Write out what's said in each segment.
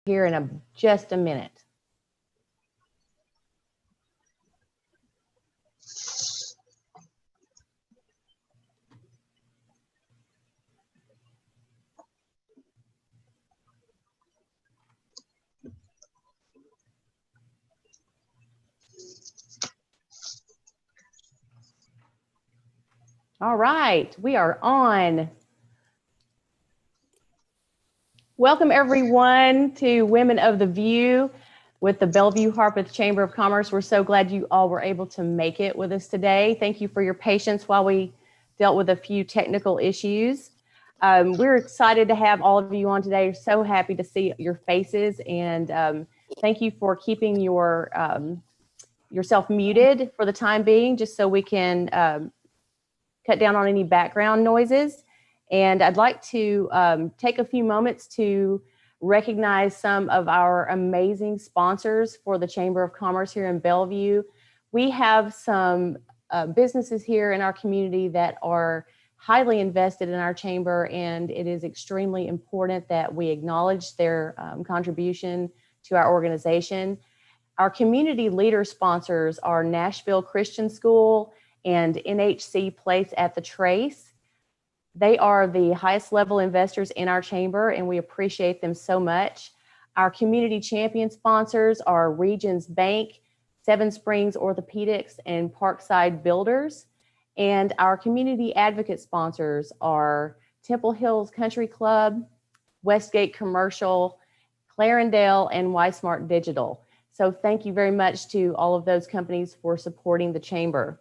here in just a minute. All right, we are on. Welcome everyone to Women of the VUE with the Bellevue Harpeth Chamber of Commerce. We're so glad you all were able to make it with us today. Thank you for your patience while we dealt with a few technical issues. We're excited to have all of you on today. We're so happy to see your faces, and thank you for keeping your yourself muted for the time being, just so we can cut down on any background noises. And I'd like to take a few moments to recognize some of our amazing sponsors for the Chamber of Commerce here in Bellevue. We have some businesses here in our community that are highly invested in our chamber, and it is extremely important that we acknowledge their contribution to our organization. Our community leader sponsors are Nashville Christian School and NHC Place at the Trace. They are the highest level investors in our chamber, and we appreciate them so much. Our community champion sponsors are Regions Bank, Seven Springs Orthopedics, and Parkside Builders. And our community advocate sponsors are Temple Hills Country Club, Westgate Commercial, Clarendale, and Weismart Digital. So thank you very much to all of those companies for supporting the chamber.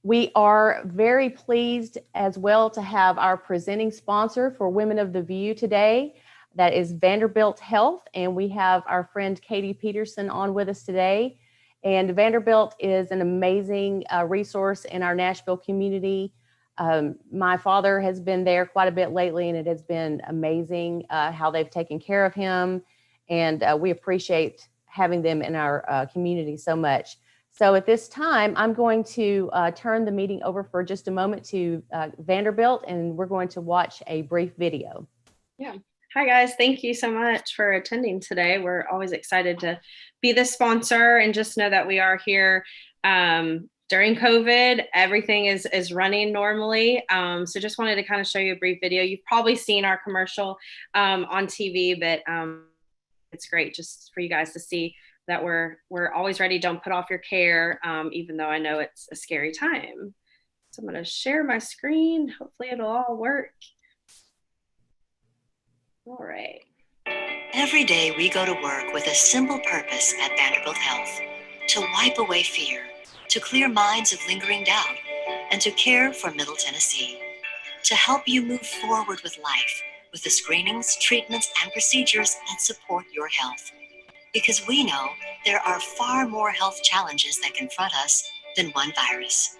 We are very pleased as well to have our presenting sponsor for Women of the VUE today. That is Vanderbilt Health, and we have our friend Katie Peterson on with us today. And Vanderbilt is an amazing resource in our Nashville community. My father has been there quite a bit lately, and it has been amazing how they've taken care of him. And we appreciate having them in our community so much. So at this time, I'm going to turn the meeting over for just a moment to Vanderbilt, and we're going to watch a brief video. Yeah. Hi, guys. Thank you so much for attending today. We're always excited to be the sponsor, and just know that we are here during COVID. Everything is running normally. So just wanted to kind of show you a brief video. You've probably seen our commercial on TV, but it's great just for you guys to see that we're always ready. Don't put off your care, even though I know it's a scary time. So I'm going to share my screen. Hopefully it'll all work. All right. Every day we go to work with a simple purpose at Vanderbilt Health: to wipe away fear, to clear minds of lingering doubt, and to care for Middle Tennessee. To help you move forward with life, with the screenings, treatments, and procedures that support your health. Because we know there are far more health challenges that confront us than one virus.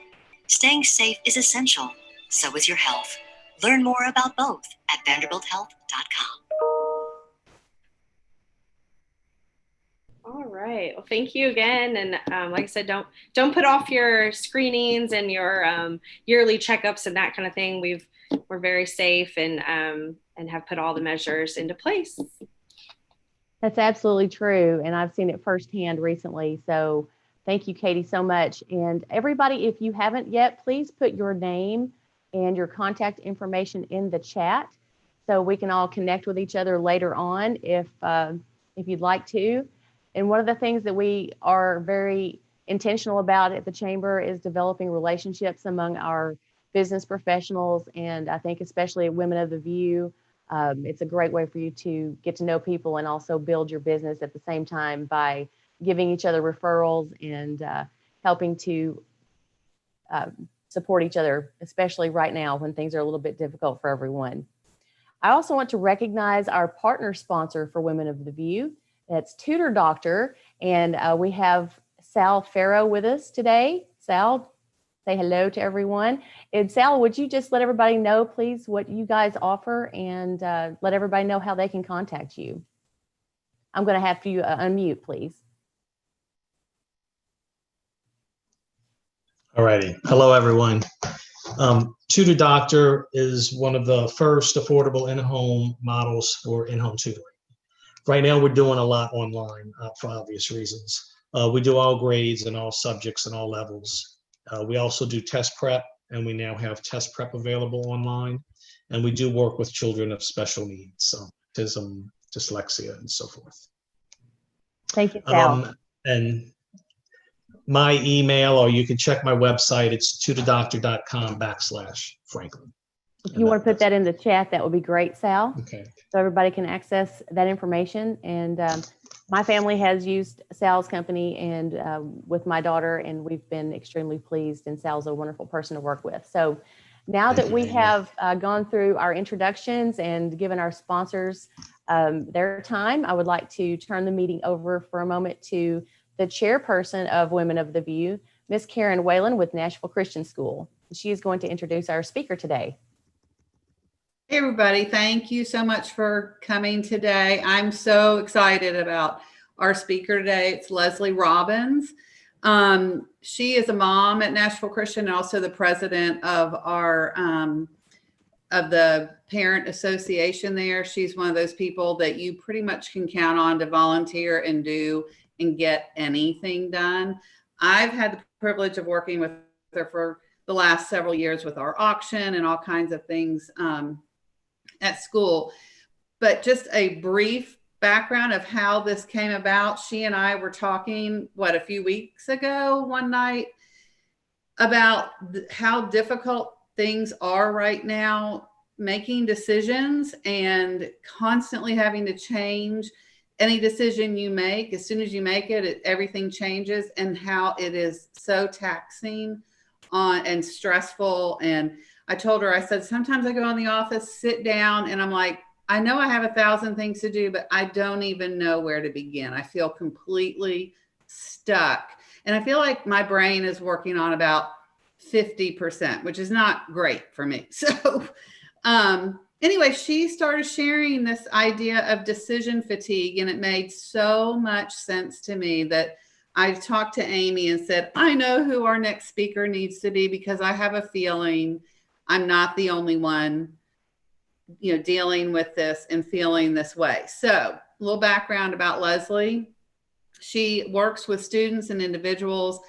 Staying safe is essential, so is your health. Learn more about both at vanderbilthealth.com. All right. Well, thank you again. And like I said, don't put off your screenings and your yearly checkups and that kind of thing. We're very safe and have put all the measures into place. That's absolutely true. And I've seen it firsthand recently. So thank you, Katie, so much. And everybody, if you haven't yet, please put your name and your contact information in the chat so we can all connect with each other later on if you'd like to. And one of the things that we are very intentional about at the Chamber is developing relationships among our business professionals. And I think especially at Women of the VUE, it's a great way for you to get to know people and also build your business at the same time by giving each other referrals and helping to support each other, especially right now when things are a little bit difficult for everyone. I also want to recognize our partner sponsor for Women of the VUE. That's Tutor Doctor, and we have Sal Farrow with us today. Sal, say hello to everyone. And Sal, would you just let everybody know, please, what you guys offer and let everybody know how they can contact you? I'm going to have you unmute, please. All righty. Hello, everyone. Tutor Doctor is one of the first affordable in-home models for in-home tutoring. Right now, we're doing a lot online for obvious reasons. We do all grades and all subjects and all levels. We also do test prep, and we now have test prep available online. And we do work with children of special needs, so autism, dyslexia, and so forth. Thank you, Sal. And my email, or you can check my website, it's totodoctor.com/Franklin. If you want to put that in the chat, that would be great, Sal. Okay. So everybody can access that information. And my family has used Sal's company and with my daughter, and we've been extremely pleased. And Sal's a wonderful person to work with. So now that we have gone through our introductions and given our sponsors their time, I would like to turn the meeting over for a moment to the chairperson of Women of the VUE, Miss Karen Whalen with Nashville Christian School. She is going to introduce our speaker today. Hey everybody, thank you so much for coming today. I'm so excited about our speaker today. It's Leslie Robbins. She is a mom at Nashville Christian and also the president of our of the parent association there. She's one of those people that you pretty much can count on to volunteer and do and get anything done. I've had the privilege of working with her for the last several years with our auction and all kinds of things at school. But just a brief background of how this came about. She and I were talking, a few weeks ago, one night, about how difficult things are right now, making decisions and constantly having to change any decision you make. As soon as you make it, everything changes, and how it is so taxing and stressful. And I told her, I said, sometimes I go in the office, sit down, and I'm like, I know I have 1,000 things to do, but I don't even know where to begin. I feel completely stuck. And I feel like my brain is working on about 50%, which is not great for me. So anyway, she started sharing this idea of decision fatigue, and it made so much sense to me that I talked to Amy and said, I know who our next speaker needs to be, because I have a feeling I'm not the only one, dealing with this and feeling this way. So a little background about Leslie. She works with students and individuals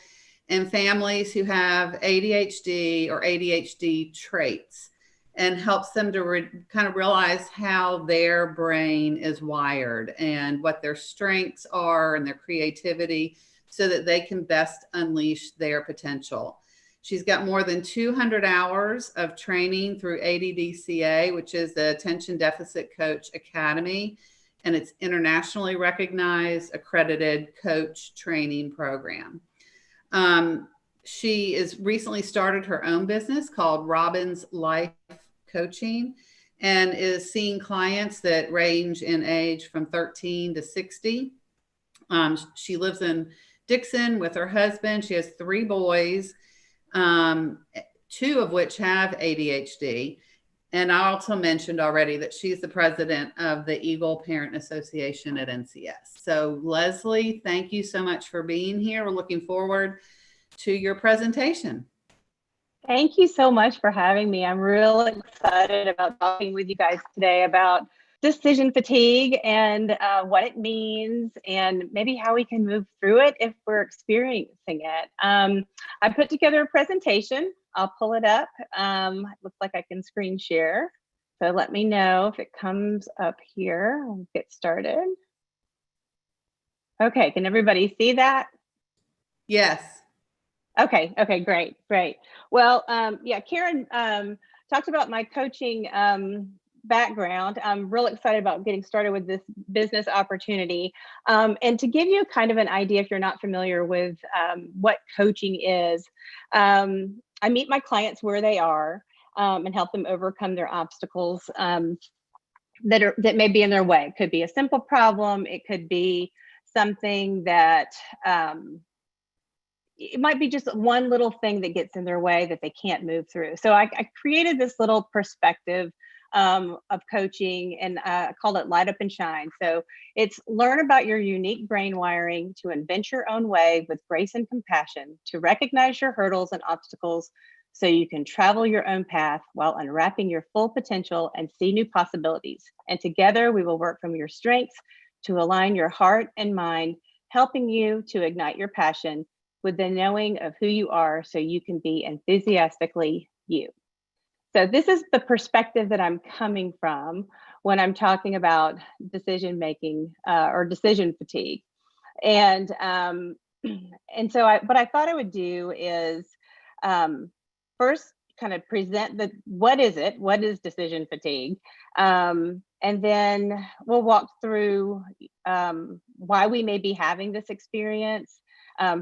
and families who have ADHD or ADHD traits, and helps them to kind of realize how their brain is wired and what their strengths are and their creativity, so that they can best unleash their potential. She's got more than 200 hours of training through ADDCA, which is the Attention Deficit Coach Academy, and it's internationally recognized, accredited coach training program. She has recently started her own business called Robbins Life Coaching, and is seeing clients that range in age from 13 to 60. She lives in Dixon with her husband. She has 3 boys, 2 of which have ADHD. And I also mentioned already that she's the president of the Eagle Parent Association at NCS. So Leslie, thank you so much for being here. We're looking forward to your presentation. Thank you so much for having me. I'm real excited about talking with you guys today about decision fatigue and what it means, and maybe how we can move through it if we're experiencing it. I put together a presentation. I'll pull it up. It looks like I can screen share. So let me know if it comes up here. We'll get started. Okay, can everybody see that? Yes. Okay, great. Well, yeah, Karen talked about my coaching background. I'm real excited about getting started with this business opportunity. And to give you kind of an idea, if you're not familiar with what coaching is, I meet my clients where they are and help them overcome their obstacles that may be in their way. It could be a simple problem. It could be something that it might be just one little thing that gets in their way that they can't move through. So I created this little perspective of coaching, and I called it Light Up and Shine. So it's learn about your unique brain wiring to invent your own way with grace and compassion, to recognize your hurdles and obstacles so you can travel your own path while unwrapping your full potential and see new possibilities. And together we will work from your strengths to align your heart and mind, helping you to ignite your passion with the knowing of who you are so you can be enthusiastically you. So this is the perspective that I'm coming from when I'm talking about decision making or decision fatigue. And so what I thought I would do is first kind of present what is it? What is decision fatigue? And then we'll walk through why we may be having this experience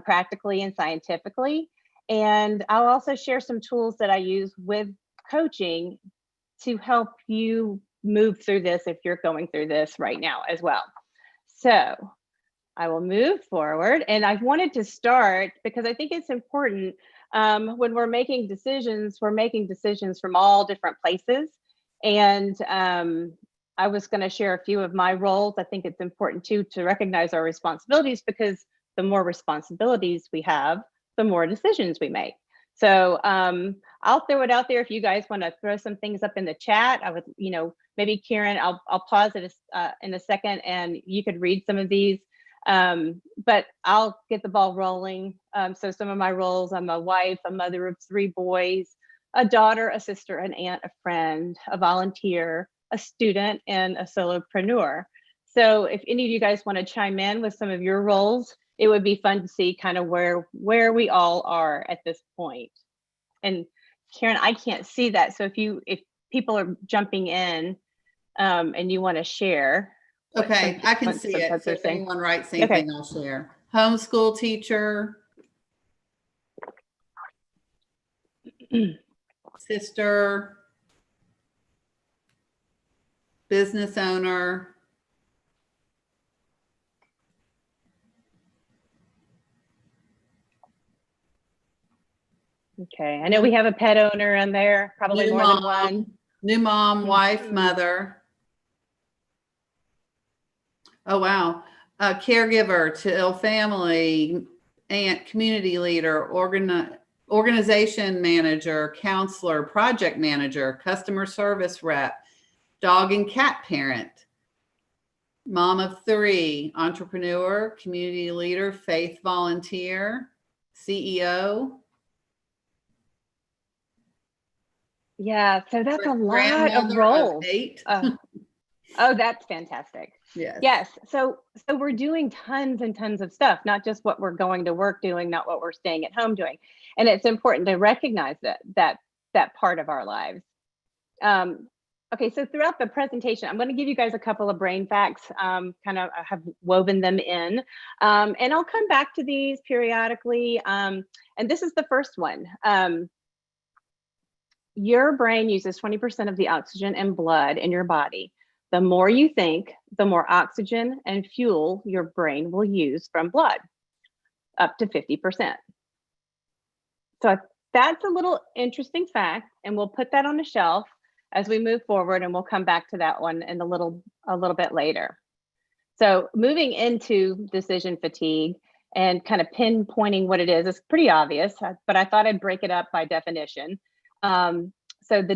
practically and scientifically. And I'll also share some tools that I use with coaching to help you move through this if you're going through this right now as well. So I will move forward, and I wanted to start because I think it's important when we're making decisions from all different places. And I was going to share a few of my roles. I think it's important too to recognize our responsibilities, because the more responsibilities we have, the more decisions we make. So I'll throw it out there if you guys want to throw some things up in the chat. I would, maybe Karen, I'll pause it in a second and you could read some of these. But I'll get the ball rolling. So some of my roles: I'm a wife, a mother of 3 boys, a daughter, a sister, an aunt, a friend, a volunteer, a student, and a solopreneur. So if any of you guys want to chime in with some of your roles, it would be fun to see kind of where we all are at this point. And Karen, I can't see that. So if people are jumping in and you want to share. Okay, I can see it. So if anyone writes anything, I'll share. Homeschool teacher, sister, business owner, okay, I know we have a pet owner in there, probably more than one. New mom, wife, mother. Oh, wow. Caregiver to ill family, aunt, community leader, organization manager, counselor, project manager, customer service rep, dog and cat parent, mom of 3, entrepreneur, community leader, faith volunteer, CEO. Yeah, so that's a lot of roles. 8. Oh, that's fantastic. Yes. So we're doing tons and tons of stuff, not just what we're going to work doing, not what we're staying at home doing. And it's important to recognize that part of our lives. Okay, so throughout the presentation, I'm going to give you guys a couple of brain facts, kind of I have woven them in, and I'll come back to these periodically. And this is the first one. Your brain uses 20% of the oxygen and blood in your body. The more you think, the more oxygen and fuel your brain will use from blood, up to 50%. So that's a little interesting fact, and we'll put that on the shelf as we move forward, and we'll come back to that one in a little bit later. So moving into decision fatigue and kind of pinpointing what it is, it's pretty obvious, but I thought I'd break it up by definition. So the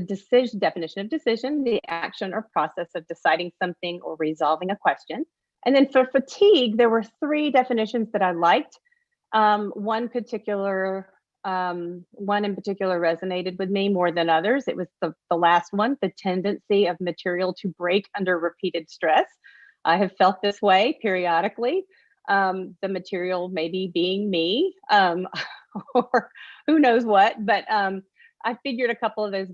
definition of decision, the action or process of deciding something or resolving a question. And then for fatigue, there were 3 definitions that I liked. One in particular resonated with me more than others. It was the last one, the tendency of material to break under repeated stress. I have felt this way periodically. The material maybe being me, or who knows what, but I figured a couple of those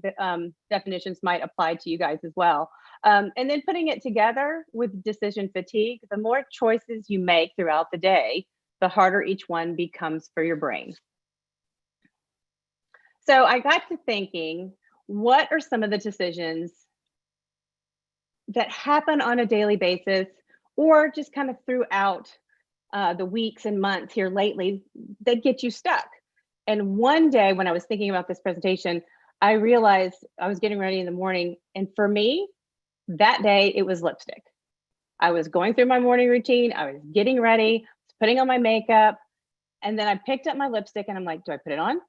definitions might apply to you guys as well. And then putting it together with decision fatigue, the more choices you make throughout the day, the harder each one becomes for your brain. So I got to thinking, what are some of the decisions that happen on a daily basis, or just kind of throughout the weeks and months here lately, that get you stuck? And one day when I was thinking about this presentation, I realized I was getting ready in the morning. And for me, that day, it was lipstick. I was going through my morning routine. I was getting ready, putting on my makeup. And then I picked up my lipstick and I'm like, do I put it on?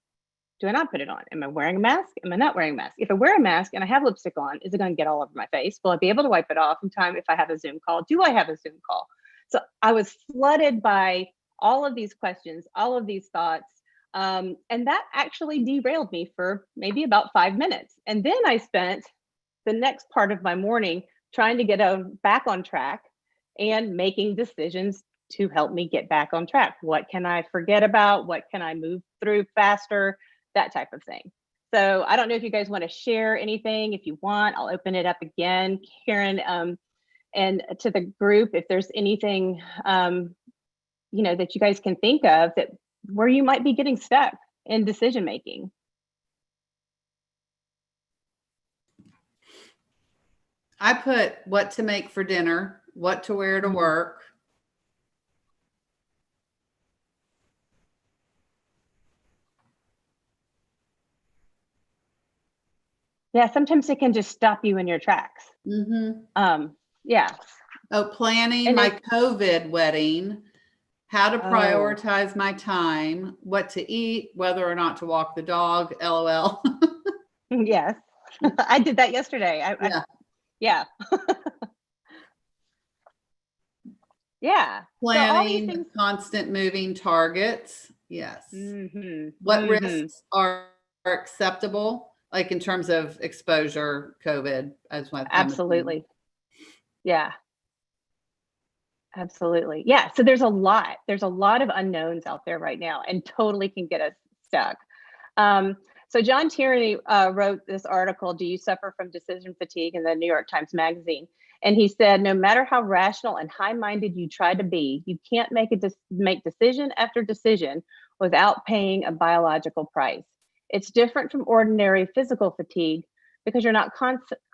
Do I not put it on? Am I wearing a mask? Am I not wearing a mask? If I wear a mask and I have lipstick on, is it going to get all over my face? Will I be able to wipe it off in time if I have a Zoom call? Do I have a Zoom call? So I was flooded by all of these questions, all of these thoughts. And that actually derailed me for maybe about 5 minutes. And then I spent the next part of my morning trying to get back on track and making decisions to help me get back on track. What can I forget about? What can I move through faster? That type of thing. So I don't know if you guys want to share anything. If you want, I'll open it up again, Karen, and to the group, if there's anything that you guys can think of that where you might be getting stuck in decision making. I put what to make for dinner, what to wear to work. Yeah, sometimes it can just stop you in your tracks. Yeah. Oh, planning my COVID wedding, how to prioritize my time, what to eat, whether or not to walk the dog, LOL. Yes, I did that yesterday. Yeah. Yeah. Planning, so all these things, constant moving targets. Yes. What risks are acceptable, like in terms of exposure, COVID, as my absolutely. Yeah. Absolutely. Yeah. So there's a lot of unknowns out there right now and totally can get us stuck. So John Tierney wrote this article, Do You Suffer from Decision Fatigue, in the New York Times Magazine. And he said, no matter how rational and high-minded you try to be, you can't make decision after decision without paying a biological price. It's different from ordinary physical fatigue because you're not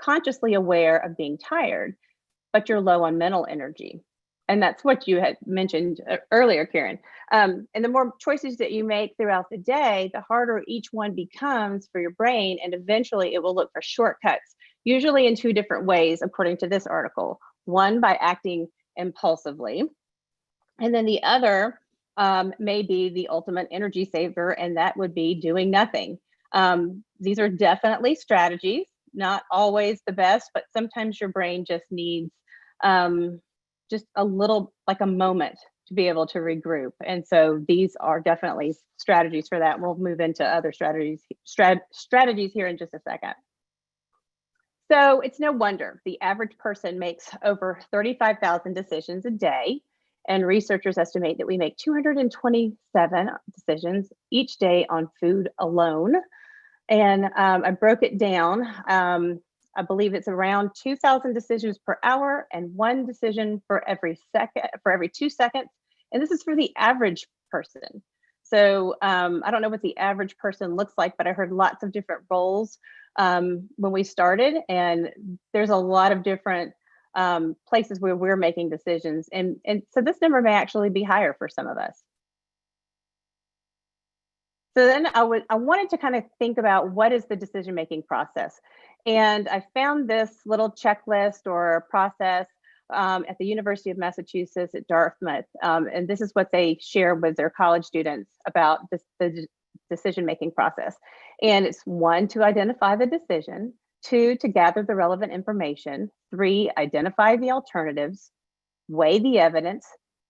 consciously aware of being tired, but you're low on mental energy. And that's what you had mentioned earlier, Karen. And the more choices that you make throughout the day, the harder each one becomes for your brain. And eventually it will look for shortcuts, usually in 2 different ways, according to this article. One, by acting impulsively. And then the other may be the ultimate energy saver, and that would be doing nothing. These are definitely strategies, not always the best, but sometimes your brain just needs just a little, like a moment to be able to regroup. And so these are definitely strategies for that. We'll move into other strategies here in just a second. So it's no wonder the average person makes over 35,000 decisions a day. And researchers estimate that we make 227 decisions each day on food alone. And I broke it down. I believe it's around 2,000 decisions per hour and 1 decision for every 2 seconds. And this is for the average person. So I don't know what the average person looks like, but I heard lots of different roles when we started. And there's a lot of different places where we're making decisions. And so this number may actually be higher for some of us. So then I wanted to kind of think about what is the decision-making process. And I found this little checklist or process at the University of Massachusetts at Dartmouth. And this is what they share with their college students about the decision-making process. And it's 1, to identify the decision, 2, to gather the relevant information, 3, identify the alternatives, weigh the evidence,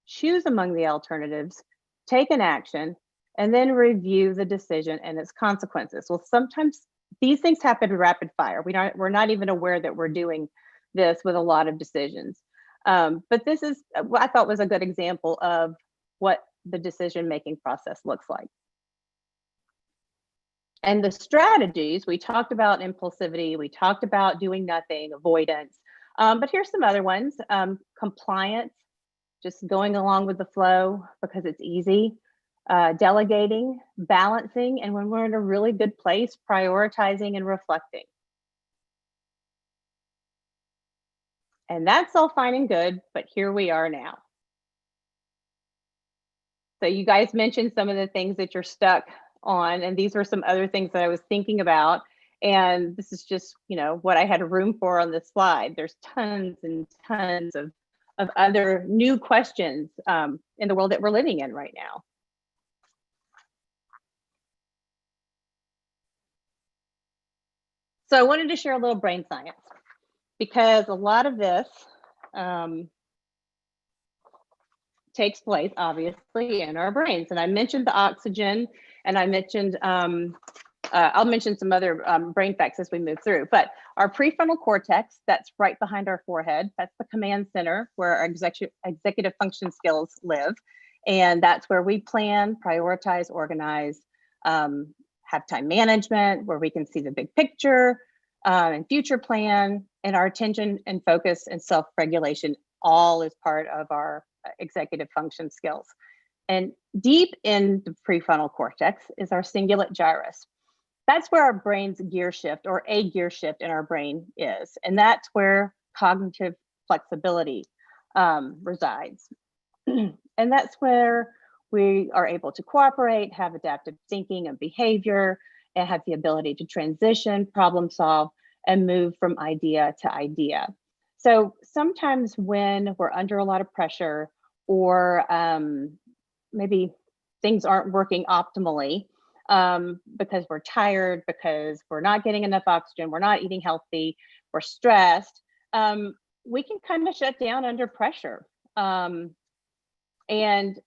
choose among the alternatives, take an action, and then review the decision and its consequences. Well, sometimes these things happen rapid fire. We're not even aware that we're doing this with a lot of decisions. But this is what I thought was a good example of what the decision-making process looks like. And the strategies, we talked about impulsivity, we talked about doing nothing, avoidance, but here's some other ones. Compliance, just going along with the flow because it's easy. Delegating, balancing, and when we're in a really good place, prioritizing and reflecting. And that's all fine and good, but here we are now. So you guys mentioned some of the things that you're stuck on, and these were some other things that I was thinking about. And this is just, what I had room for on this slide. There's tons and tons of other new questions in the world that we're living in right now. So I wanted to share a little brain science because a lot of this takes place obviously in our brains. And I mentioned the oxygen, and I mentioned, I'll mention some other brain facts as we move through, but our prefrontal cortex, that's right behind our forehead, that's the command center where our executive function skills live. And that's where we plan, prioritize, organize, have time management, where we can see the big picture and future plan, and our attention and focus and self-regulation all is part of our executive function skills. And deep in the prefrontal cortex is our cingulate gyrus. That's where our brain's gear shift, or a gear shift in our brain is. And that's where cognitive flexibility resides. And that's where we are able to cooperate, have adaptive thinking and behavior, and have the ability to transition, problem solve, and move from idea to idea. So sometimes when we're under a lot of pressure, or maybe things aren't working optimally, because we're tired, because we're not getting enough oxygen, we're not eating healthy, we're stressed, we can kind of shut down under pressure and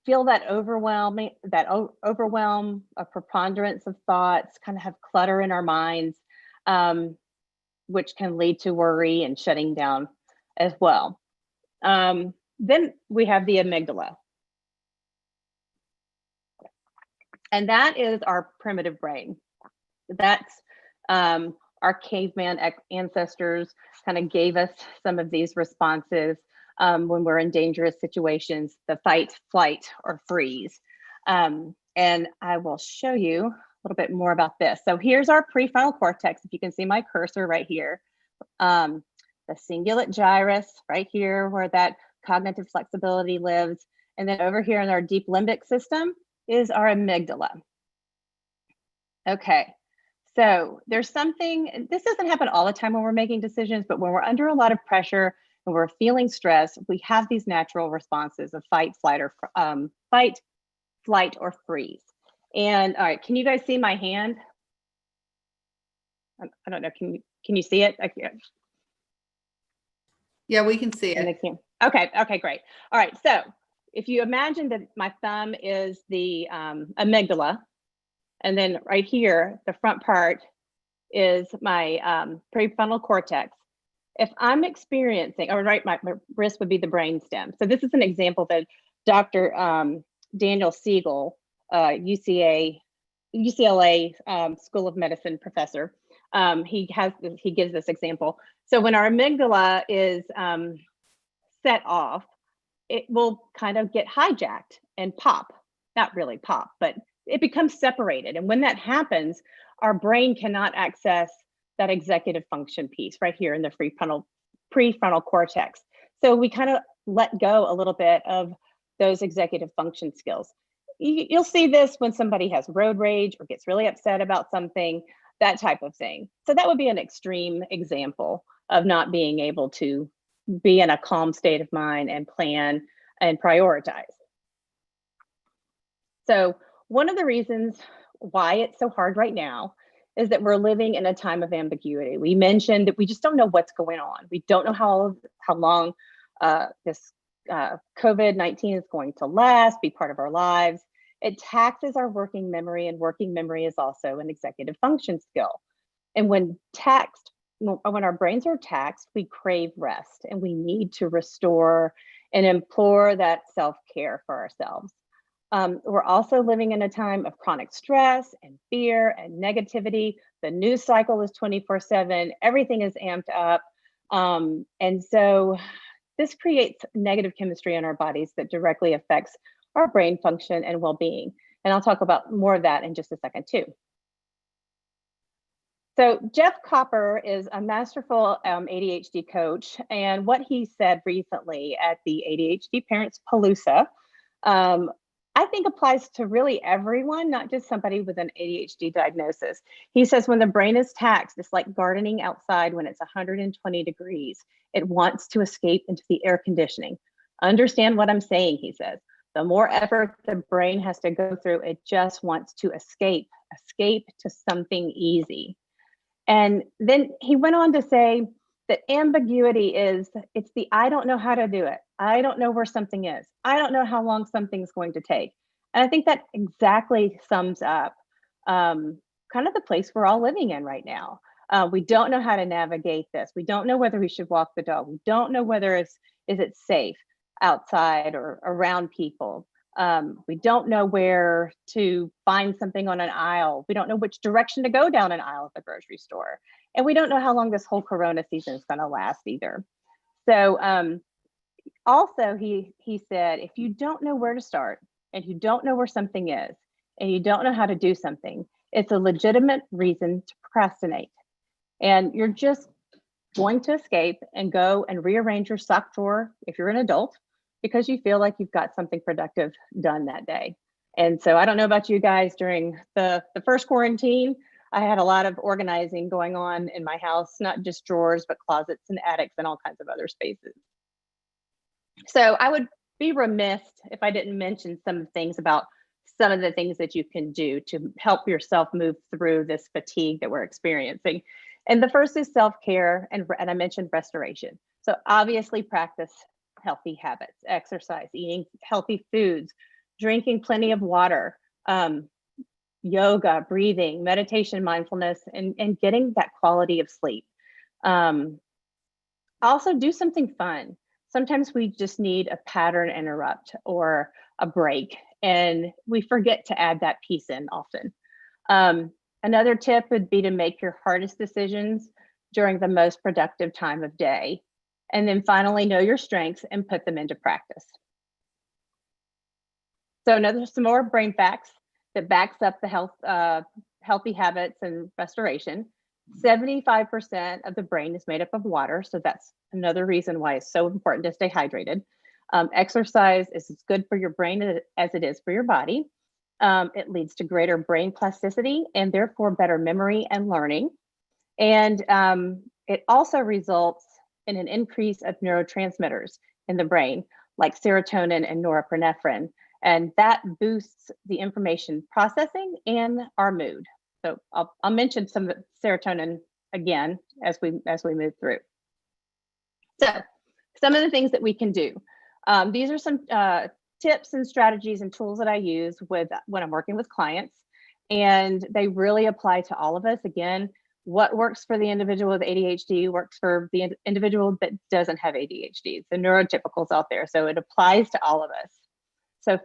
feel that overwhelm, a preponderance of thoughts, kind of have clutter in our minds, which can lead to worry and shutting down as well. Then we have the amygdala. And that is our primitive brain. That's our caveman ancestors kind of gave us some of these responses when we're in dangerous situations, the fight, flight, or freeze. And I will show you a little bit more about this. So here's our prefrontal cortex. If you can see my cursor right here, the cingulate gyrus right here where that cognitive flexibility lives. And then over here in our deep limbic system is our amygdala. Okay, so there's something, this doesn't happen all the time when we're making decisions, but when we're under a lot of pressure and we're feeling stress, we have these natural responses of fight, flight, or freeze. And all right, can you guys see my hand? I don't know, can you see it? I can't. Yeah, we can see it. Okay, great. All right, so if you imagine that my thumb is the amygdala, and then right here, the front part is my prefrontal cortex. If I'm experiencing, or right, my wrist would be the brainstem. So this is an example that Dr. Daniel Siegel, UCLA School of Medicine professor, he gives this example. So when our amygdala is set off, it will kind of get hijacked and pop, not really pop, but it becomes separated. And when that happens, our brain cannot access that executive function piece right here in the prefrontal cortex. So we kind of let go a little bit of those executive function skills. You'll see this when somebody has road rage or gets really upset about something, that type of thing. So that would be an extreme example of not being able to be in a calm state of mind and plan and prioritize. So one of the reasons why it's so hard right now is that we're living in a time of ambiguity. We mentioned that we just don't know what's going on. We don't know how long this COVID-19 is going to last, be part of our lives. It taxes our working memory, and working memory is also an executive function skill. And when our brains are taxed, we crave rest, and we need to restore and implore that self-care for ourselves. We're also living in a time of chronic stress and fear and negativity. The news cycle is 24/7, everything is amped up. And so this creates negative chemistry in our bodies that directly affects our brain function and well-being. And I'll talk about more of that in just a second too. So Jeff Copper is a masterful ADHD coach, and what he said recently at the ADHD Parents Palooza, I think applies to really everyone, not just somebody with an ADHD diagnosis. He says when the brain is taxed, it's like gardening outside when it's 120 degrees. It wants to escape into the air conditioning. Understand what I'm saying, he says. The more effort the brain has to go through, it just wants to escape to something easy. And then he went on to say that ambiguity it's the I don't know how to do it. I don't know where something is. I don't know how long something's going to take. And I think that exactly sums up kind of the place we're all living in right now. We don't know how to navigate this. We don't know whether we should walk the dog. We don't know whether is it safe outside or around people. We don't know where to find something on an aisle. We don't know which direction to go down an aisle at the grocery store. And we don't know how long this whole Corona season is going to last either. So also he said, if you don't know where to start and you don't know where something is and you don't know how to do something, it's a legitimate reason to procrastinate. And you're just going to escape and go and rearrange your sock drawer if you're an adult because you feel like you've got something productive done that day. And so I don't know about you guys, during the first quarantine, I had a lot of organizing going on in my house, not just drawers, but closets and attics and all kinds of other spaces. So I would be remiss if I didn't mention some things about some of the things that you can do to help yourself move through this fatigue that we're experiencing. And the first is self-care, and I mentioned restoration. So obviously practice healthy habits, exercise, eating healthy foods, drinking plenty of water, yoga, breathing, meditation, mindfulness, and getting that quality of sleep. Also do something fun. Sometimes we just need a pattern interrupt or a break, and we forget to add that piece in often. Another tip would be to make your hardest decisions during the most productive time of day. And then finally, know your strengths and put them into practice. So some more brain facts that backs up the healthy habits and restoration. 75% of the brain is made up of water. So that's another reason why it's so important to stay hydrated. Exercise is as good for your brain as it is for your body. It leads to greater brain plasticity and therefore better memory and learning. And it also results in an increase of neurotransmitters in the brain, like serotonin and norepinephrine. And that boosts the information processing and our mood. So I'll mention some of the serotonin again as we move through. So some of the things that we can do. These are some tips and strategies and tools that I use when I'm working with clients, and they really apply to all of us. Again, what works for the individual with ADHD works for the individual that doesn't have ADHD, the neurotypicals out there. So it applies to all of us. So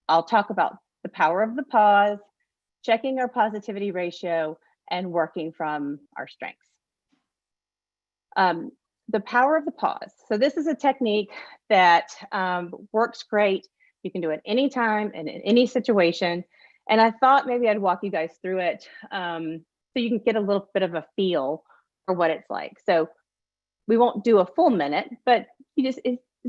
I'll talk about the power of the pause, checking our positivity ratio, and working from our strengths. The power of the pause. So this is a technique that works great. You can do it anytime and in any situation. And I thought maybe I'd walk you guys through it so you can get a little bit of a feel for what it's like. So we won't do a full minute, but this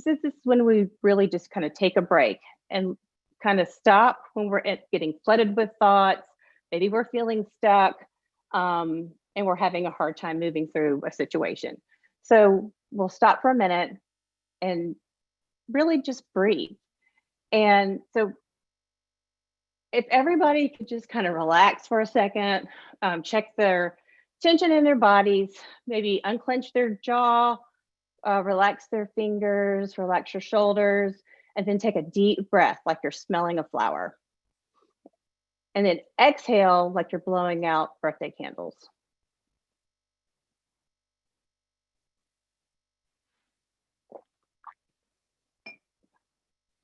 is when we really just kind of take a break and kind of stop when we're getting flooded with thoughts. Maybe we're feeling stuck and we're having a hard time moving through a situation. So we'll stop for a minute and really just breathe. And so if everybody could just kind of relax for a second, check their tension in their bodies, maybe unclench their jaw, relax their fingers, relax your shoulders, and then take a deep breath like you're smelling a flower. And then exhale like you're blowing out birthday candles.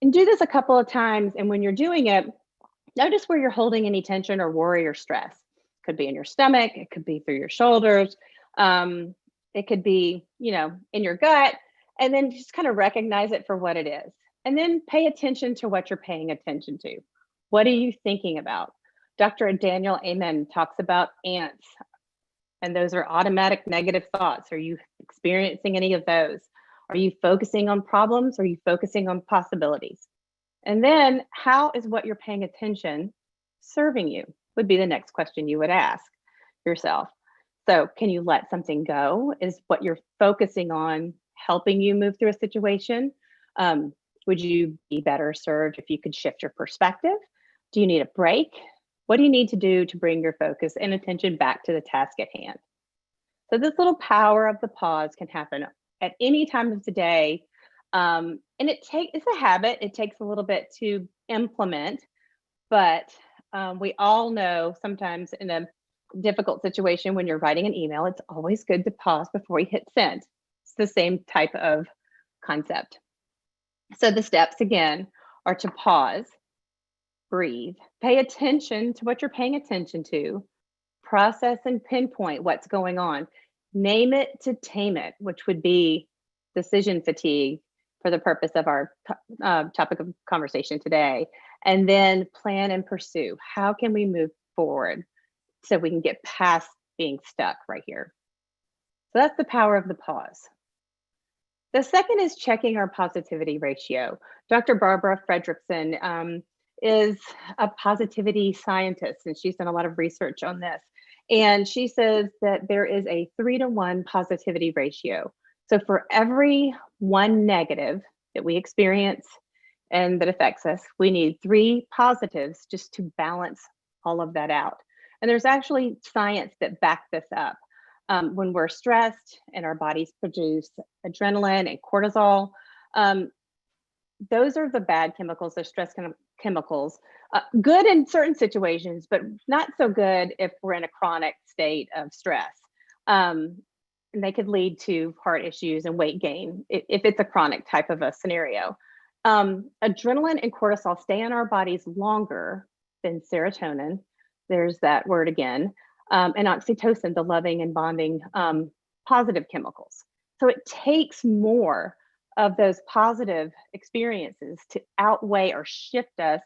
And do this a couple of times. And when you're doing it, notice where you're holding any tension or worry or stress. It could be in your stomach. It could be through your shoulders. It could be, in your gut. And then just kind of recognize it for what it is. And then pay attention to what you're paying attention to. What are you thinking about? Dr. Daniel Amen talks about ants. And those are automatic negative thoughts. Are you experiencing any of those? Are you focusing on problems? Or are you focusing on possibilities? And then how is what you're paying attention serving you would be the next question you would ask yourself. So can you let something go? Is what you're focusing on helping you move through a situation? Would you be better served if you could shift your perspective? Do you need a break? What do you need to do to bring your focus and attention back to the task at hand? So this little power of the pause can happen at any time of the day. And it's a habit. It takes a little bit to implement, but we all know sometimes in a difficult situation when you're writing an email, it's always good to pause before you hit send. It's the same type of concept. So the steps again are to pause, breathe, pay attention to what you're paying attention to, process and pinpoint what's going on, name it to tame it, which would be decision fatigue for the purpose of our topic of conversation today, and then plan and pursue. How can we move forward so we can get past being stuck right here? So that's the power of the pause. The second is checking our positivity ratio. Dr. Barbara Fredrickson is a positivity scientist, and she's done a lot of research on this. And she says that there is a 3-to-1 positivity ratio. So for every one negative that we experience and that affects us, we need 3 positives just to balance all of that out. And there's actually science that back this up. When we're stressed and our bodies produce adrenaline and cortisol, those are the bad chemicals, the stress chemicals. Good in certain situations, but not so good if we're in a chronic state of stress. And they could lead to heart issues and weight gain if it's a chronic type of a scenario. Adrenaline and cortisol stay in our bodies longer than serotonin. There's that word again. And oxytocin, the loving and bonding positive chemicals. So it takes more of those positive experiences to outweigh or shift us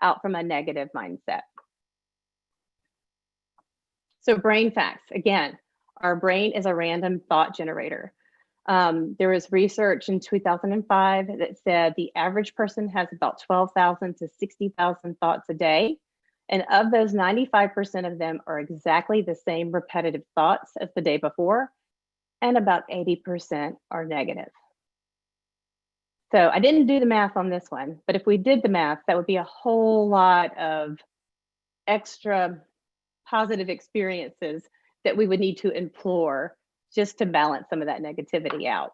out from a negative mindset. So brain facts, again, our brain is a random thought generator. There was research in 2005 that said the average person has about 12,000 to 60,000 thoughts a day. And of those, 95% of them are exactly the same repetitive thoughts as the day before, and about 80% are negative. So I didn't do the math on this one, but if we did the math, that would be a whole lot of extra positive experiences that we would need to implore just to balance some of that negativity out.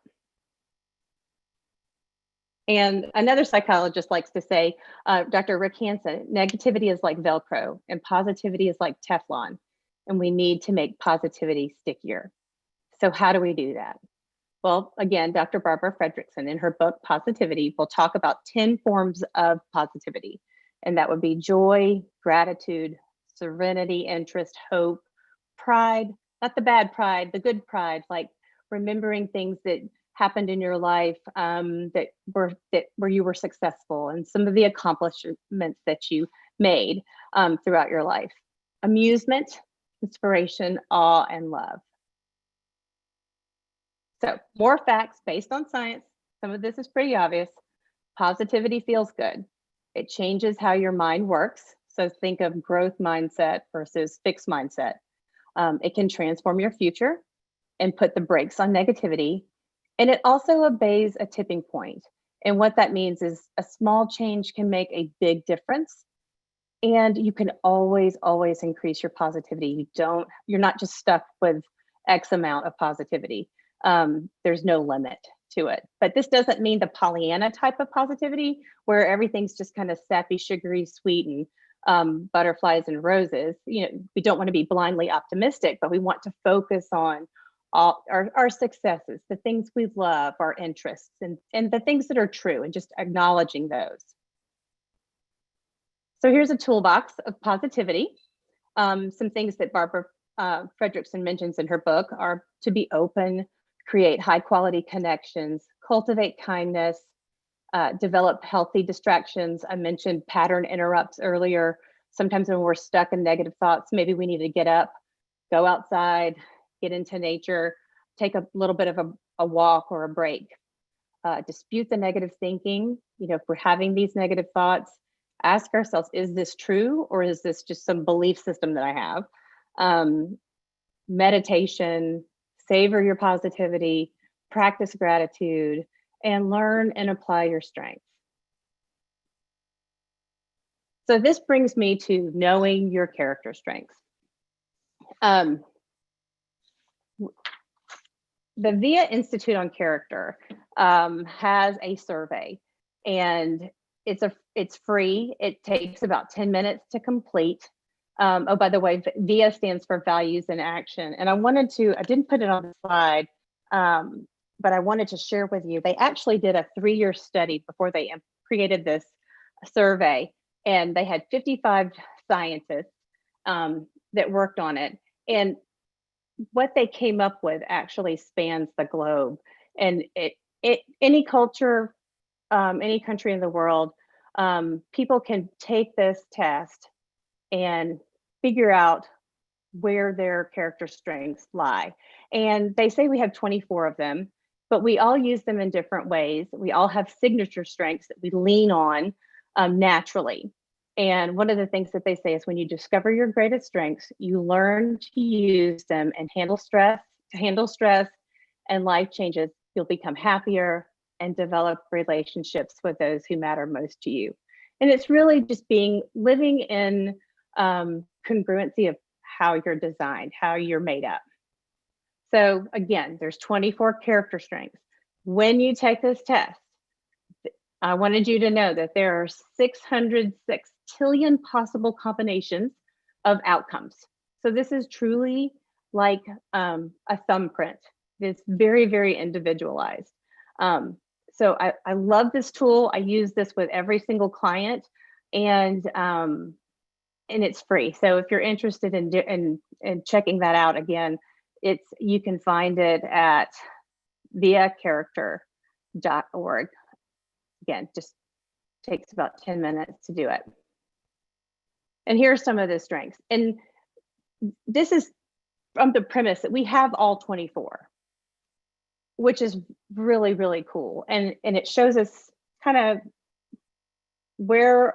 And another psychologist likes to say, Dr. Rick Hansen, negativity is like Velcro and positivity is like Teflon, and we need to make positivity stickier. So how do we do that? Well, again, Dr. Barbara Fredrickson in her book, Positivity, will talk about 10 forms of positivity. And that would be joy, gratitude, serenity, interest, hope, pride, not the bad pride, the good pride, like remembering things that happened in your life where you were successful and some of the accomplishments that you made throughout your life. Amusement, inspiration, awe, and love. So more facts based on science. Some of this is pretty obvious. Positivity feels good. It changes how your mind works. So think of growth mindset versus fixed mindset. It can transform your future and put the brakes on negativity. And it also obeys a tipping point. And what that means is a small change can make a big difference. And you can always, always increase your positivity. You're not just stuck with X amount of positivity. There's no limit to it. But this doesn't mean the Pollyanna type of positivity where everything's just kind of sappy, sugary, sweet, and butterflies and roses. You know, we don't want to be blindly optimistic, but we want to focus on all our successes, the things we love, our interests, and the things that are true, and just acknowledging those. So here's a toolbox of positivity. Some things that Barbara Fredrickson mentions in her book are to be open, create high quality connections, cultivate kindness, develop healthy distractions. I mentioned pattern interrupts earlier. Sometimes when we're stuck in negative thoughts, maybe we need to get up, go outside, get into nature, take a little bit of a walk or a break. Dispute the negative thinking. You know, if we're having these negative thoughts, ask ourselves, is this true or is this just some belief system that I have? Meditation, savor your positivity, practice gratitude, and learn and apply your strengths. So this brings me to knowing your character strengths. the VIA Institute on Character has a survey, and it's free. It takes about 10 minutes to complete. Oh, by the way, VIA stands for Values in Action. And I didn't put it on the slide, but I wanted to share with you. They actually did a 3-year study before they created this survey, and they had 55 scientists that worked on it. And what they came up with actually spans the globe. And any culture, any country in the world, people can take this test and figure out where their character strengths lie. And they say we have 24 of them, but we all use them in different ways. We all have signature strengths that we lean on naturally. And one of the things that they say is when you discover your greatest strengths, you learn to use them and handle stress and life changes. You'll become happier and develop relationships with those who matter most to you. And it's really just living in congruency of how you're designed, how you're made up. So again, there's 24 character strengths. When you take this test, I wanted you to know that there are 606 trillion possible combinations of outcomes. So this is truly like a thumbprint. It's very, very individualized. So I love this tool. I use this with every single client, and it's free. So if you're interested in checking that out, again, you can find it at viacharacter.org. Again, just takes about 10 minutes to do it. And here's some of the strengths. And this is from the premise that we have all 24, which is really, really cool. And it shows us kind of where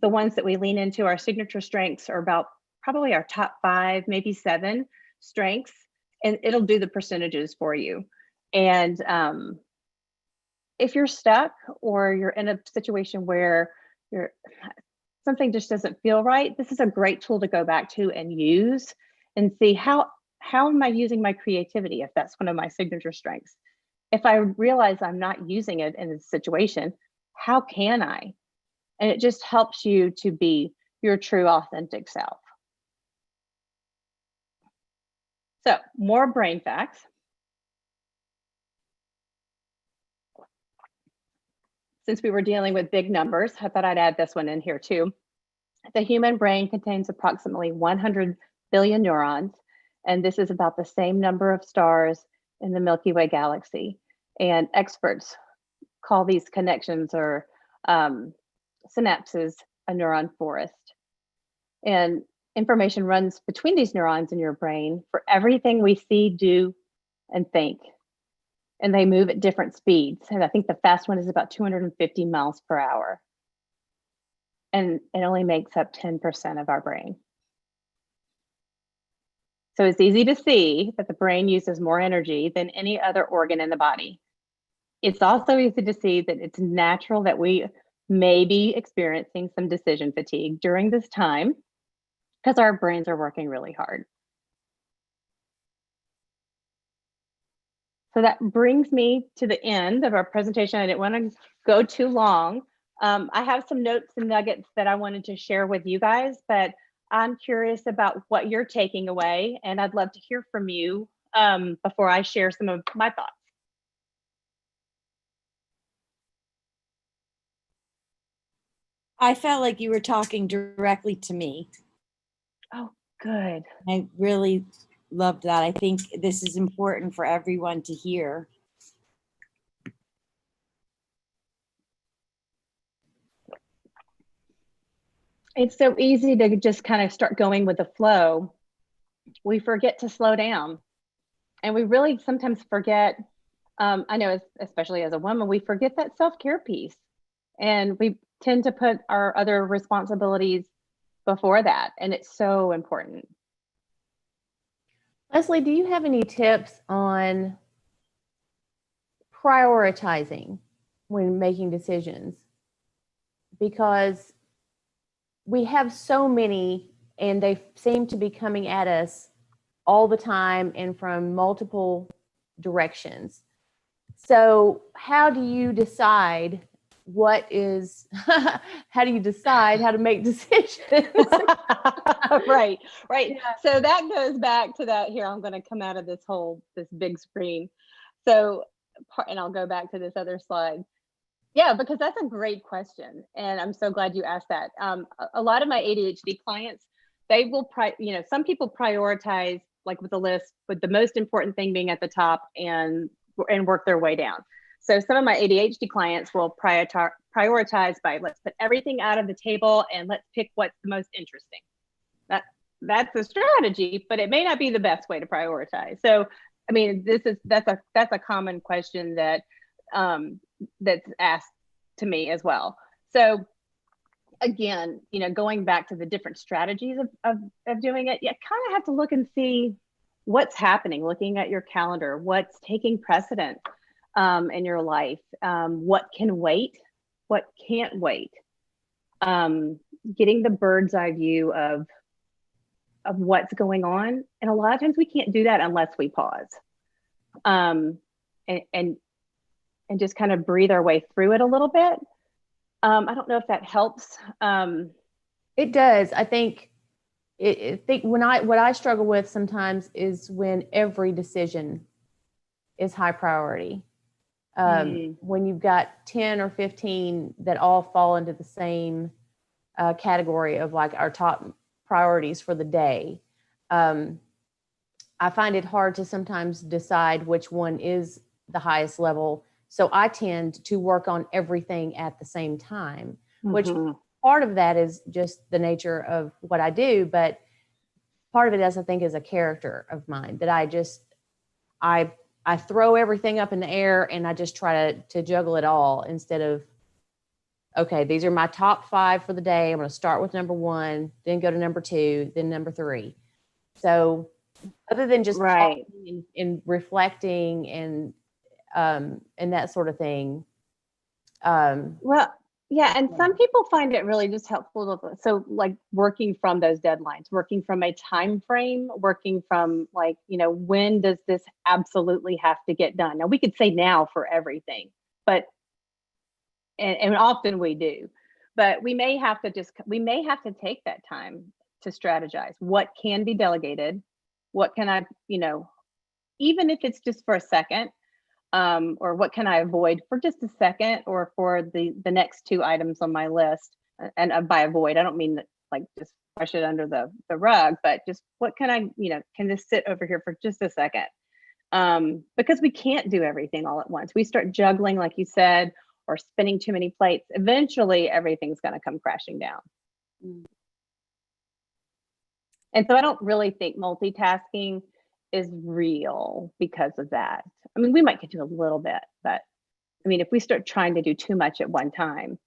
the ones that we lean into, our signature strengths, are about probably our top 5, maybe 7 strengths, and it'll do the percentages for you. And if you're stuck or you're in a situation where something just doesn't feel right, this is a great tool to go back to and use and see how am I using my creativity if that's one of my signature strengths. If I realize I'm not using it in a situation, how can I? And it just helps you to be your true authentic self. So more brain facts. Since we were dealing with big numbers, I thought I'd add this one in here too. The human brain contains approximately 100 billion neurons, and this is about the same number of stars in the Milky Way galaxy. And experts call these connections or synapses a neuron forest. And information runs between these neurons in your brain for everything we see, do, and think. And they move at different speeds. And I think the fast one is about 250 miles per hour. And it only makes up 10% of our brain. So it's easy to see that the brain uses more energy than any other organ in the body. It's also easy to see that it's natural that we may be experiencing some decision fatigue during this time because our brains are working really hard. So that brings me to the end of our presentation. I didn't want to go too long. I have some notes and nuggets that I wanted to share with you guys, but I'm curious about what you're taking away, and I'd love to hear from you before I share some of my thoughts. I felt like you were talking directly to me. Oh, good. I really loved that. I think this is important for everyone to hear. It's so easy to just kind of start going with the flow. We forget to slow down. And we really sometimes forget, I know especially as a woman, we forget that self-care piece. And we tend to put our other responsibilities before that. And it's so important. Leslie, do you have any tips on prioritizing when making decisions? Because we have so many and they seem to be coming at us all the time and from multiple directions. So how do you decide what is, how do you decide how to make decisions? Right. Yeah. So that goes back to that. Here, I'm going to come out of this big screen. So, and I'll go back to this other slide. Yeah, because that's a great question. And I'm so glad you asked that. A lot of my ADHD clients, they will, some people prioritize like with a list, with the most important thing being at the top and work their way down. So some of my ADHD clients will prioritize by let's put everything out of the table and let's pick what's the most interesting. That's a strategy, but it may not be the best way to prioritize. So, I mean, that's a common question that that's asked to me as well. So again, going back to the different strategies of doing it, you kind of have to look and see what's happening, looking at your calendar, what's taking precedent in your life, what can wait, what can't wait, getting the bird's eye view of what's going on. And a lot of times we can't do that unless we pause and just kind of breathe our way through it a little bit. I don't know if that helps. It does. I think what I struggle with sometimes is when every decision is high priority. When you've got 10 or 15 that all fall into the same category of like our top priorities for the day, I find it hard to sometimes decide which one is the highest level. So I tend to work on everything at the same time, which part of that is just the nature of what I do. But part of it is, I think, is a character of mine that I throw everything up in the air and I just try to juggle it all instead of, okay, these are my top 5 for the day. I'm going to start with number 1, then go to number 2, then number 3. So other than just pausing and reflecting and that sort of thing. Well, yeah. And some people find it really just helpful. So like working from those deadlines, working from a time frame, working from like, when does this absolutely have to get done? Now we could say now for everything, but, and often we do, but we may have to take that time to strategize what can be delegated, what can I, even if it's just for a second, or what can I avoid for just a second, or for the next 2 items on my list. And by avoid, I don't mean that like just brush it under the rug, but just what can I, can this sit over here for just a second? Because we can't do everything all at once. We start juggling, like you said, or spinning too many plates. Eventually, everything's going to come crashing down. And so I don't really think multitasking is real because of that. I mean, we might get to a little bit, but I mean, if we start trying to do too much at one time,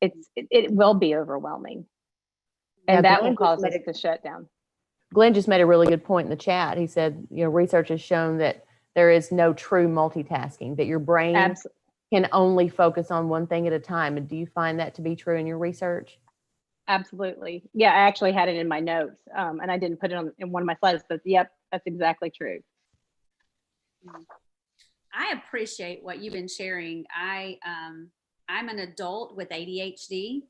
it will be overwhelming. And that will cause us to shut down. Glenn just made a really good point in the chat. He said, research has shown that there is no true multitasking, that your brain can only focus on one thing at a time. And do you find that to be true in your research? Absolutely. Yeah, I actually had it in my notes, and I didn't put it in one of my slides, but yep, that's exactly true. I appreciate what you've been sharing. I'm an adult with ADHD,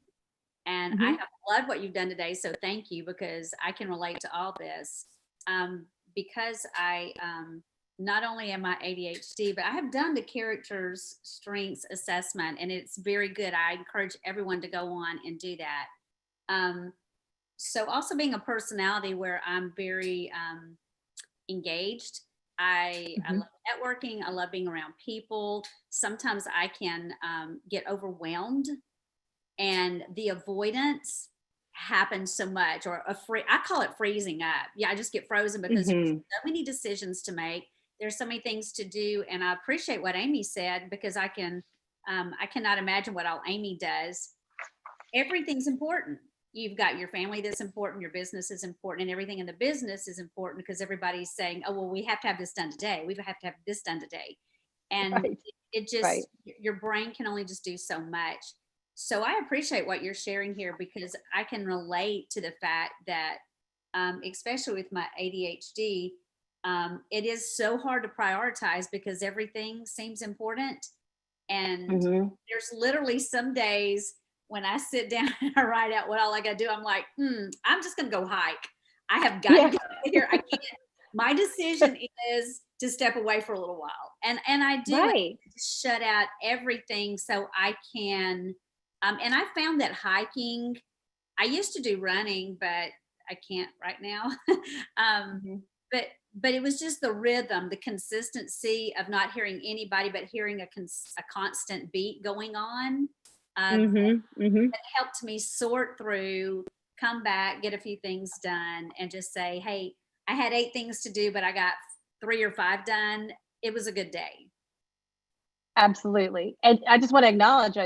and I have loved what you've done today. So thank you, because I can relate to all this. Because I not only am I ADHD, but I have done the character's strengths assessment, and it's very good. I encourage everyone to go on and do that. So also being a personality where I'm very engaged, I love networking. I love being around people. Sometimes I can get overwhelmed, and the avoidance happens so much, or I call it freezing up. Yeah, I just get frozen because there's so many decisions to make. There's so many things to do, and I appreciate what Amy said, because I cannot imagine what all Amy does. Everything's important. You've got your family that's important, your business is important, and everything in the business is important because everybody's saying, oh, well, we have to have this done today. We have to have this done today. And it just, your brain can only just do so much. So I appreciate what you're sharing here, because I can relate to the fact that, especially with my ADHD, It is so hard to prioritize because everything seems important. And Mhm. there's literally some days when I sit down and I write out what all I got to do. I'm like, I'm just going to go hike. I have got to get out of here. I can't. My decision is to step away for a little while. And I do Right. shut out everything so I can. And I found that hiking, I used to do running, but I can't right now. Mhm. But it was just the rhythm, the consistency of not hearing anybody, but hearing a constant beat going on. Mhm. Mhm. That helped me sort through, come back, get a few things done, and just say, hey, I had 8 things to do, but I got 3 or 5 done. It was a good day. Absolutely. And I just want to acknowledge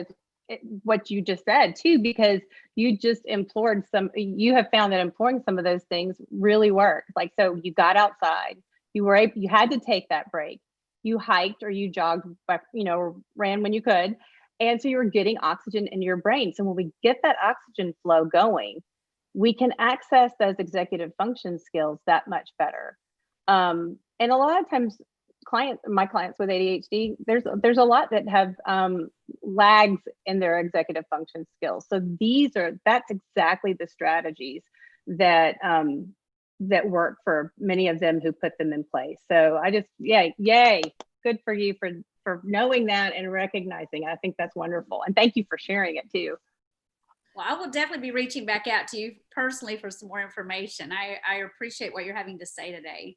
what you just said too, because you just you have found that employing some of those things really worked. Like, so you got outside, you had to take that break. You hiked or you jogged, or ran when you could. And so you were getting oxygen in your brain. So when we get that oxygen flow going, we can access those executive function skills that much better. And a lot of times my clients with ADHD, there's a lot that have lags in their executive function skills. So that's exactly the strategies that that work for many of them who put them in place. So yay, good for you for knowing that and recognizing it. I think that's wonderful. And thank you for sharing it too. Well, I will definitely be reaching back out to you personally for some more information. I appreciate what you're having to say today.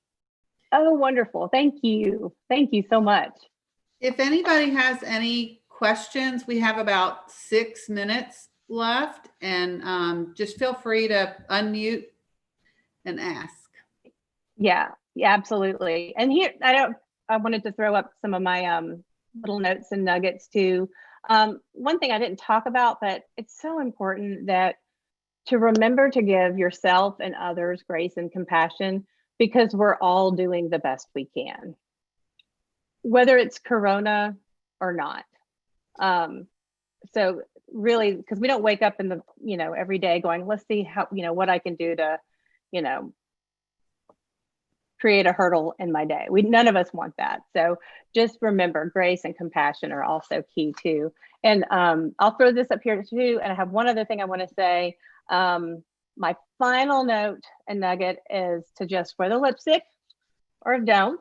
Oh, wonderful. Thank you. Thank you so much. If anybody has any questions, we have about 6 minutes left, and just feel free to unmute and ask. Yeah, absolutely. And here, I wanted to throw up some of my little notes and nuggets too. One thing I didn't talk about, but it's so important to remember to give yourself and others grace and compassion, because we're all doing the best we can, whether it's Corona or not. So really, because we don't wake up in every day going, let's see how, what I can do to, create a hurdle in my day. None of us want that. So just remember, grace and compassion are also key too. And I'll throw this up here too. And I have one other thing I want to say. My final note and nugget is to just wear the lipstick, or don't.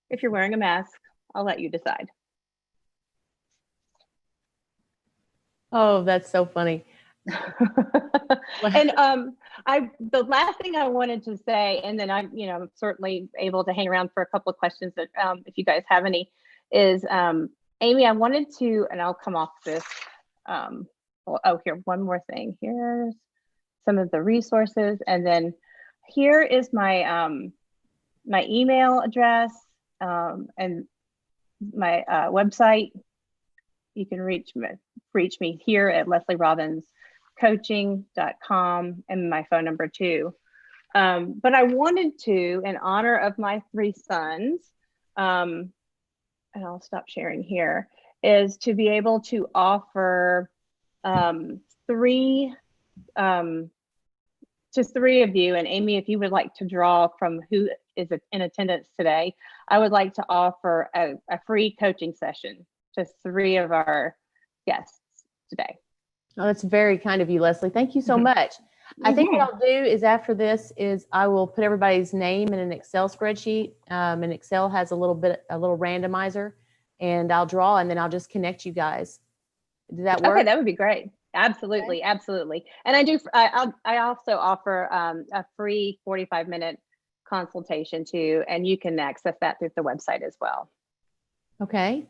If you're wearing a mask, I'll let you decide. Oh, that's so funny. And the last thing I wanted to say, and then I'm certainly able to hang around for a couple of questions that if you guys have any, is Amy, I wanted to, and I'll come off this. Here, one more thing. Here's some of the resources, and then here is my my email address and my website. You can reach me here at leslierobinscoaching.com, and my phone number too. But I wanted to, in honor of my 3 sons, and I'll stop sharing here, is to be able to offer 3 to 3 of you. And Amy, if you would like to draw from who is in attendance today, I would like to offer a free coaching session to 3 of our guests today. Oh, that's very kind of you, Leslie. Thank you so much. I think what I'll do is after this is I will put everybody's name in an Excel spreadsheet. And Excel has a little randomizer, and I'll draw, and then I'll just connect you guys. Does that work? Okay, that would be great. Absolutely, okay. Absolutely. And I also offer a free 45-minute consultation too, and you can access that through the website as well. Okay.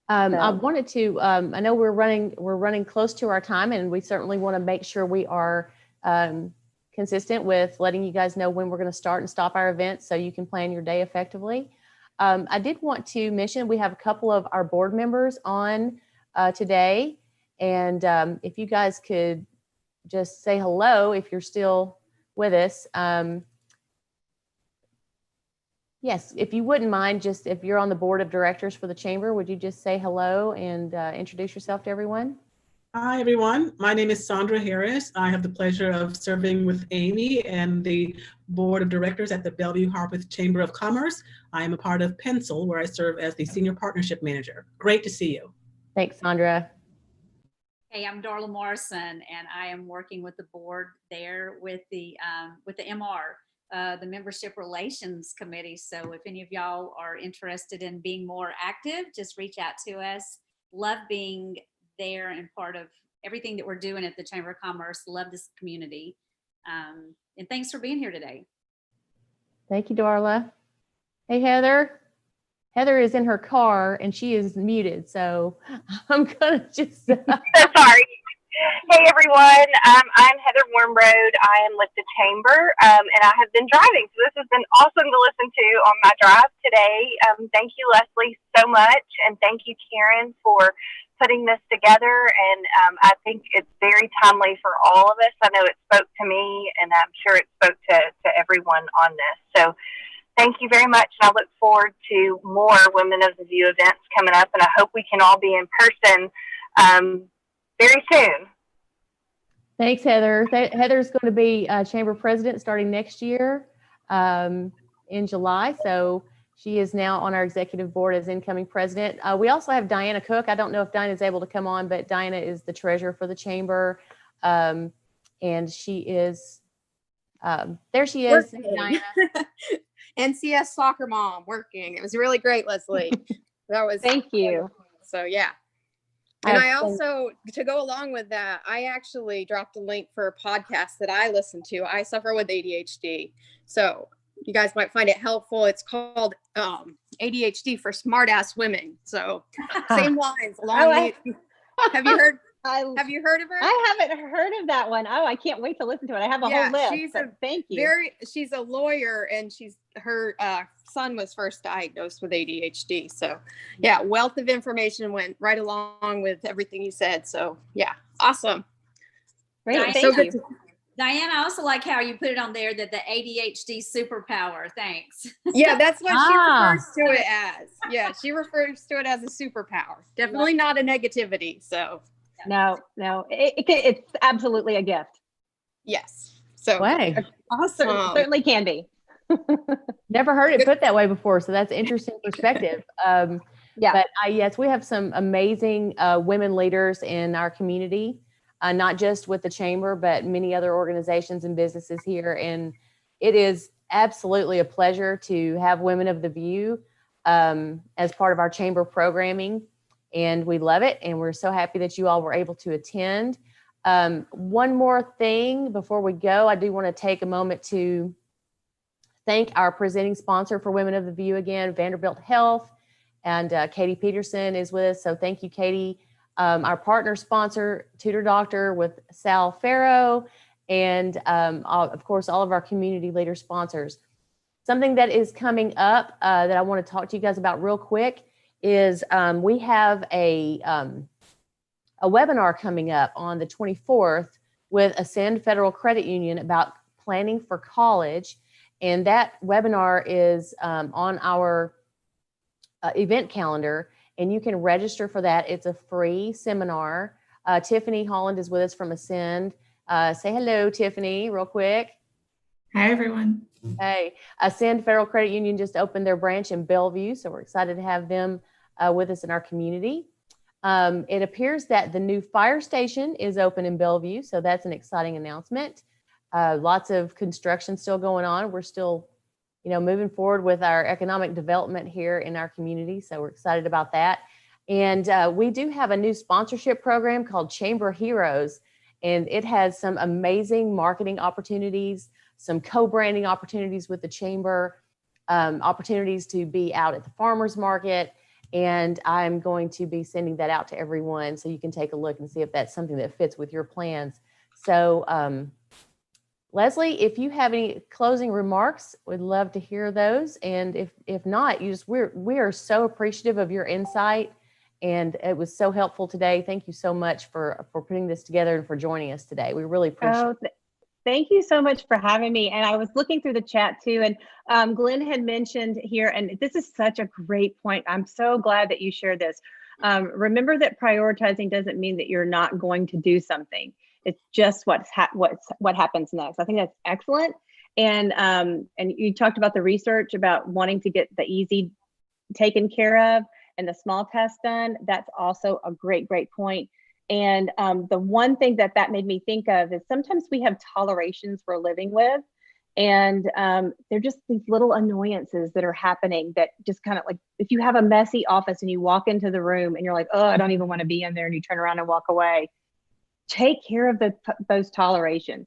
I wanted to, I know we're running close to our time, and we certainly want to make sure we are consistent with letting you guys know when we're going to start and stop our events so you can plan your day effectively. I did want to mention we have a couple of our board members on today, and if you guys could just say hello if you're still with us. Yes, if you wouldn't mind, just if you're on the board of directors for the chamber, would you just say hello and introduce yourself to everyone? Hi, everyone. My name is Sandra Harris. I have the pleasure of serving with Amy and the board of directors at the Bellevue Harpeth Chamber of Commerce. I am a part of Pencil, where I serve as the senior partnership manager. Great to see you. Thanks, Sandra. Hey, I'm Darla Morrison, and I am working with the board there with the MR, the Membership Relations Committee. So if any of y'all are interested in being more active, just reach out to us. Love being there and part of everything that we're doing at the Chamber of Commerce. Love this community. And thanks for being here today. Thank you, Darla. Hey, Heather. Heather is in her car and she is muted, so I'm gonna just. So sorry. Hey everyone, I'm Heather Warmroad. I am with the Chamber, and I have been driving, so this has been awesome to listen to on my drive today. Thank you, Leslie, so much, and thank you, Karen, for putting this together. And I think it's very timely for all of us. I know it spoke to me, and I'm sure it spoke to everyone on this. So thank you very much. And I look forward to more Women of the VUE events coming up, and I hope we can all be in person very soon. Thanks, Heather. Heather's going to be Chamber President starting next year in July. So she is now on our executive board as incoming president. We also have Diana Cook. I don't know if Diana is able to come on, but Diana is the treasurer for the Chamber. And she is, there she is, Diana. NCS soccer mom working. It was really great, Leslie. That was Thank you. So yeah. And I also, to go along with that, I actually dropped a link for a podcast that I listen to. I suffer with ADHD. So you guys might find it helpful. It's called ADHD for Smartass Women. So same lines. Have you heard? Have you heard of her? I haven't heard of that one. Oh, I can't wait to listen to it. I have a whole list. Thank you. She's a lawyer, and her son was first diagnosed with ADHD. So yeah, wealth of information went right along with everything you said. So yeah, awesome. Great. Diane, Thank you. Diane, I also like how you put it on there that the ADHD superpower. Thanks. Yeah, that's what she refers to it as. Yeah, she refers to it as a superpower. Definitely not a negativity. So. No, it's absolutely a gift. Yes. So awesome. Certainly can be. Never heard it put that way before, so that's an interesting perspective. Yeah. But yes, we have some amazing women leaders in our community, not just with the Chamber, but many other organizations and businesses here. And it is absolutely a pleasure to have Women of the VUE as part of our Chamber programming. And we love it. And we're so happy that you all were able to attend. One more thing before we go, I do want to take a moment to thank our presenting sponsor for Women of the VUE again, Vanderbilt Health. And Katie Peterson is with us. So thank you, Katie. Our partner sponsor, Tutor Doctor with Sal Farrow. And of course, all of our community leader sponsors. Something that is coming up that I want to talk to you guys about real quick is we have a webinar coming up on the 24th with Ascend Federal Credit Union about planning for college. And that webinar is on our event calendar, and you can register for that. It's a free seminar. Tiffany Holland is with us from Ascend. Say hello, Tiffany, real quick. Hi, everyone. Hey, Ascend Federal Credit Union just opened their branch in Bellevue, so we're excited to have them with us in our community. It appears that the new fire station is open in Bellevue, so that's an exciting announcement. Lots of construction still going on. We're still, moving forward with our economic development here in our community, so we're excited about that. And we do have a new sponsorship program called Chamber Heroes, and it has some amazing marketing opportunities, some co-branding opportunities with the Chamber, opportunities to be out at the farmers market. And I'm going to be sending that out to everyone so you can take a look and see if that's something that fits with your plans. So Leslie, if you have any closing remarks, we'd love to hear those. And if not, we are so appreciative of your insight, and it was so helpful today. Thank you so much for putting this together and for joining us today. We really appreciate it. Thank you so much for having me. And I was looking through the chat too, and Glenn had mentioned here, and this is such a great point. I'm so glad that you shared this. Remember that prioritizing doesn't mean that you're not going to do something. It's just what happens next. I think that's excellent. And you talked about the research about wanting to get the easy taken care of and the small tests done. That's also a great point. And the one thing that made me think of is sometimes we have tolerations we're living with, and they're just these little annoyances that are happening that just kind of like, if you have a messy office and you walk into the room and you're like, oh, I don't even want to be in there, and you turn around and walk away, take care of those tolerations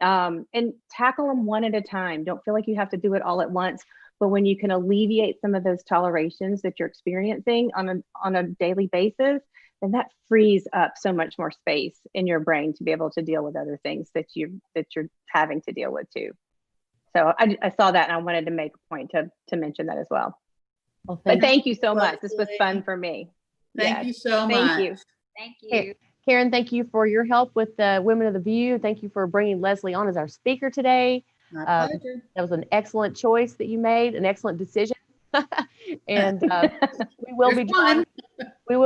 and tackle them one at a time. Don't feel like you have to do it all at once. But when you can alleviate some of those tolerations that you're experiencing on a daily basis, then that frees up so much more space in your brain to be able to deal with other things that you're having to deal with too. So I saw that and I wanted to make a point to mention that as well. Well, thank you so much. This was fun for me. Thank you so much. Thank you. Thank you. Karen, thank you for your help with the Women of the VUE. Thank you for bringing Leslie on as our speaker today. My pleasure. That was an excellent choice that you made, an excellent decision. And we will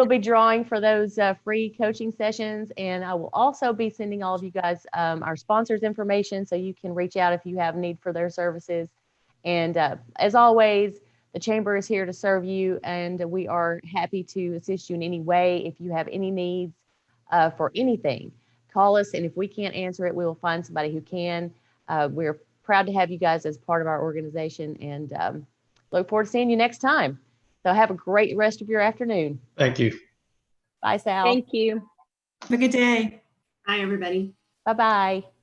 be drawing for those free coaching sessions. And I will also be sending all of you guys our sponsors information, so you can reach out if you have need for their services. And as always, the Chamber is here to serve you, and we are happy to assist you in any way. If you have any needs for anything, call us, and if we can't answer it, we will find somebody who can. We're proud to have you guys as part of our organization, and look forward to seeing you next time. So have a great rest of your afternoon. Thank you. Bye, Sal. Thank you. Have a good day. Hi, everybody. Bye-bye.